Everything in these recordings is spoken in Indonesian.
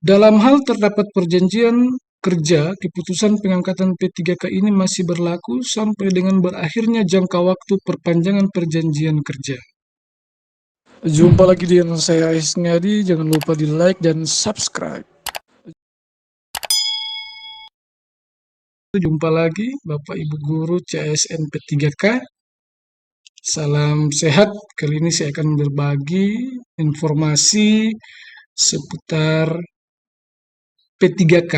Dalam hal terdapat perjanjian kerja, keputusan pengangkatan P3K ini masih berlaku sampai dengan berakhirnya jangka waktu perpanjangan perjanjian kerja. Jumpa lagi dengan saya Ais Ngadi, jangan lupa di like dan subscribe. Jumpa lagi Bapak Ibu Guru CSN P3K. Salam sehat, kali ini saya akan berbagi informasi seputar P3K.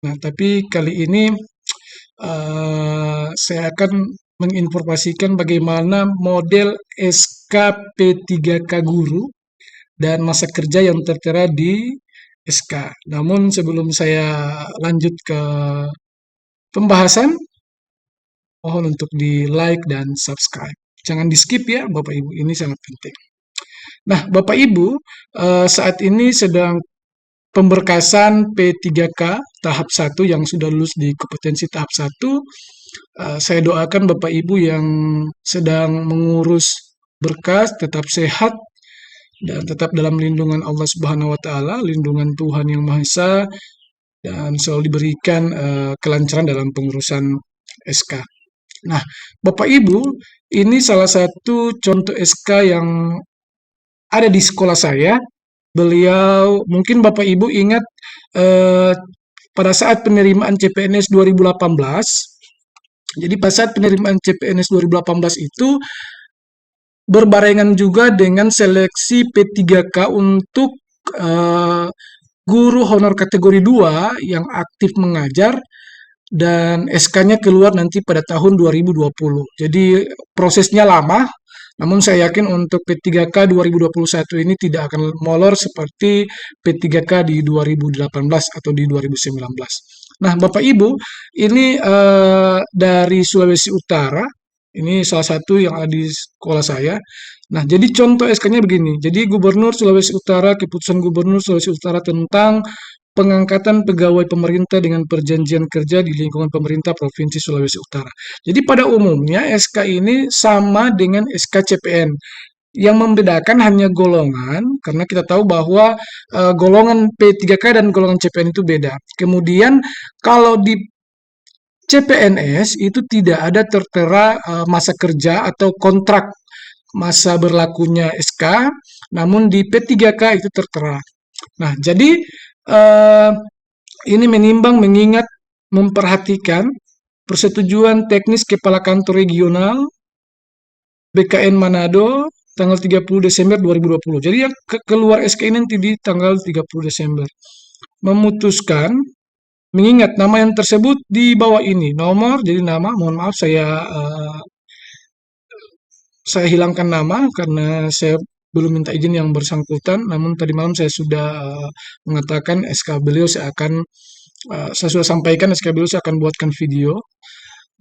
Nah, tapi kali ini saya akan menginformasikan bagaimana model SK P3K Guru dan masa kerja yang tertera di SK. Namun sebelum saya lanjut ke pembahasan, mohon untuk di like dan subscribe. Jangan di skip ya Bapak Ibu, ini sangat penting. Nah Bapak Ibu, saat ini sedang pemberkasan P3K tahap 1 yang sudah lulus di kompetensi tahap 1. Saya doakan Bapak Ibu yang sedang mengurus berkas tetap sehat dan tetap dalam lindungan Allah Subhanahu wa taala, lindungan Tuhan Yang Maha Esa, dan selalu diberikan kelancaran dalam pengurusan SK. Nah, Bapak Ibu, ini salah satu contoh SK yang ada di sekolah saya. Beliau, mungkin Bapak Ibu ingat eh, pada saat penerimaan CPNS 2018. Jadi pada saat penerimaan CPNS 2018 itu berbarengan juga dengan seleksi P3K untuk eh, guru honor kategori 2 yang aktif mengajar dan SK-nya keluar nanti pada tahun 2020. Jadi prosesnya lama, namun saya yakin untuk P3K 2021 ini tidak akan molor seperti P3K di 2018 atau di 2019. Nah, Bapak Ibu, ini dari Sulawesi Utara, ini salah satu yang ada di sekolah saya. Nah, jadi contoh SK-nya begini. Jadi Gubernur Sulawesi Utara, keputusan Gubernur Sulawesi Utara tentang pengangkatan pegawai pemerintah dengan perjanjian kerja di lingkungan pemerintah Provinsi Sulawesi Utara. Jadi pada umumnya SK ini sama dengan SK CPN. Yang membedakan hanya golongan, karena kita tahu bahwa golongan P3K dan golongan CPN itu beda. Kemudian kalau di CPNS itu tidak ada tertera masa kerja atau kontrak masa berlakunya SK, namun di P3K itu tertera. Nah, jadi eh, ini menimbang, mengingat, memperhatikan persetujuan teknis Kepala Kantor Regional BKN Manado tanggal 30 Desember 2020. Jadi yang keluar SK ini nanti di tanggal 30 Desember. Memutuskan, mengingat nama yang tersebut di bawah ini, nomor, jadi nama, mohon maaf saya hilangkan nama karena saya belum minta izin yang bersangkutan, namun tadi malam saya sudah mengatakan SK beliau saya sudah sampaikan SK beliau saya akan buatkan video.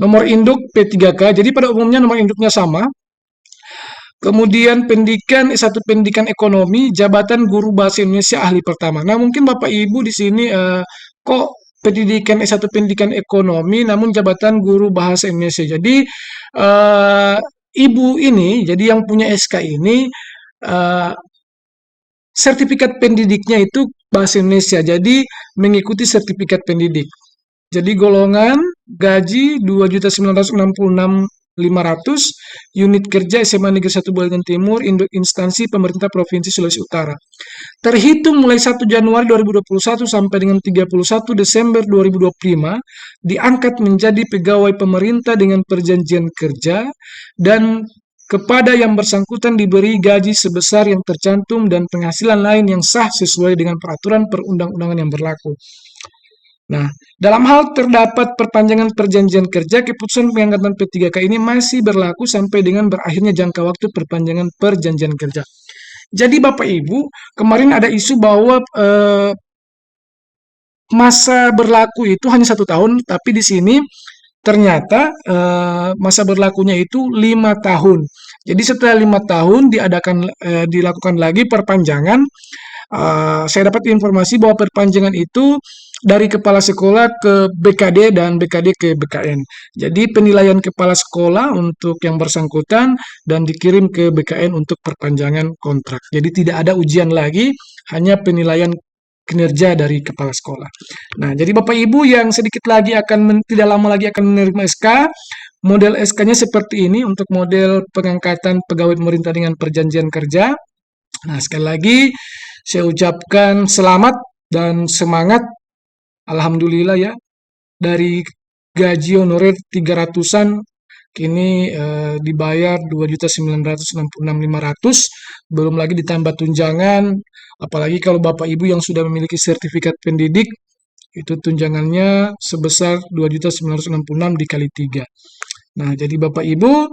Nomor induk P3K, jadi pada umumnya nomor induknya sama. Kemudian pendidikan S1 pendidikan ekonomi, jabatan guru bahasa Indonesia ahli pertama. Nah, mungkin Bapak Ibu di sini kok pendidikan S1 pendidikan ekonomi namun jabatan guru bahasa Indonesia. Jadi eh, Ibu ini, jadi yang punya SK ini eh, sertifikat pendidiknya itu bahasa Indonesia. Jadi mengikuti sertifikat pendidik. Jadi golongan gaji 2.966.500, unit kerja SMA Negeri 1 Bagian Timur, induk instansi pemerintah Provinsi Sulawesi Utara. Terhitung mulai 1 Januari 2021 sampai dengan 31 Desember 2025, diangkat menjadi pegawai pemerintah dengan perjanjian kerja dan kepada yang bersangkutan diberi gaji sebesar yang tercantum dan penghasilan lain yang sah sesuai dengan peraturan perundang-undangan yang berlaku. Nah, dalam hal terdapat perpanjangan perjanjian kerja, keputusan pengangkatan P3K ini masih berlaku sampai dengan berakhirnya jangka waktu perpanjangan perjanjian kerja. Jadi Bapak Ibu, kemarin ada isu bahwa masa berlaku itu hanya 1 tahun, tapi di sini ternyata masa berlakunya itu 5 tahun. Jadi setelah 5 tahun dilakukan lagi perpanjangan. Saya dapat informasi bahwa perpanjangan itu dari kepala sekolah ke BKD dan BKD ke BKN. Jadi penilaian kepala sekolah untuk yang bersangkutan dan dikirim ke BKN untuk perpanjangan kontrak. Jadi tidak ada ujian lagi, hanya penilaian kinerja dari kepala sekolah. Nah, jadi Bapak Ibu yang sedikit lagi tidak lama lagi akan menerima SK, model SK-nya seperti ini untuk model pengangkatan pegawai pemerintah dengan perjanjian kerja. Nah, sekali lagi saya ucapkan selamat dan semangat. Alhamdulillah ya, dari gaji honorer 300-an kini dibayar 2.966.500, belum lagi ditambah tunjangan, apalagi kalau Bapak Ibu yang sudah memiliki sertifikat pendidik, itu tunjangannya sebesar 2.966 dikali 3. Nah, jadi Bapak Ibu,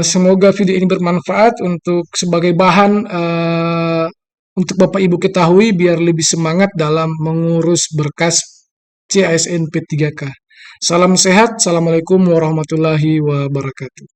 semoga video ini bermanfaat untuk sebagai bahan untuk Bapak Ibu ketahui biar lebih semangat dalam mengurus berkas CASN P3K. Salam sehat, Assalamualaikum warahmatullahi wabarakatuh.